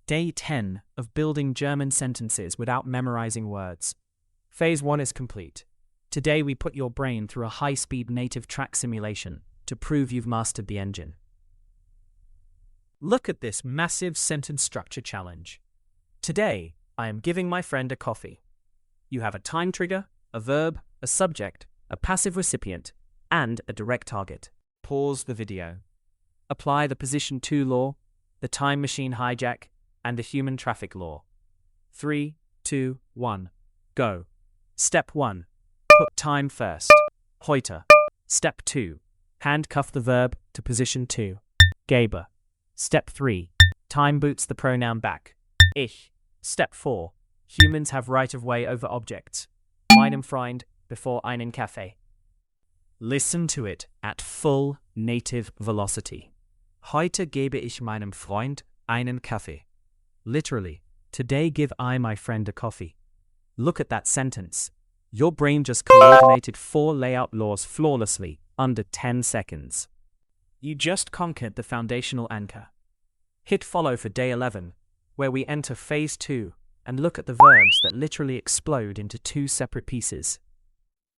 Day 10 of building German sentences without memorizing words. Phase 1 is complete. Today we put your brain through a high-speed native track simulation to prove you've mastered the engine. Look at this massive sentence structure challenge. Today, I am giving my friend a coffee. You have a time trigger, a verb, a subject, a passive recipient, and a direct target. Pause the video. Apply the position 2 law, the time machine hijack, and the human traffic law. 3, 2, 1, go. Step 1. Put time first. Heute. Step 2. Handcuff the verb to position 2. Gebe. Step 3. Time boots the pronoun back. Ich. Step 4. Humans have right of way over objects. Meinem Freund before einen Kaffee. Listen to it at full native velocity. Heute gebe ich meinem Freund einen Kaffee. Literally, today give I my friend a coffee. Look at that sentence. Your brain just coordinated 4 layout laws flawlessly under 10 seconds. You just conquered the foundational anchor. Hit follow for day 11, where we enter phase 2 and look at the verbs that literally explode into 2 separate pieces.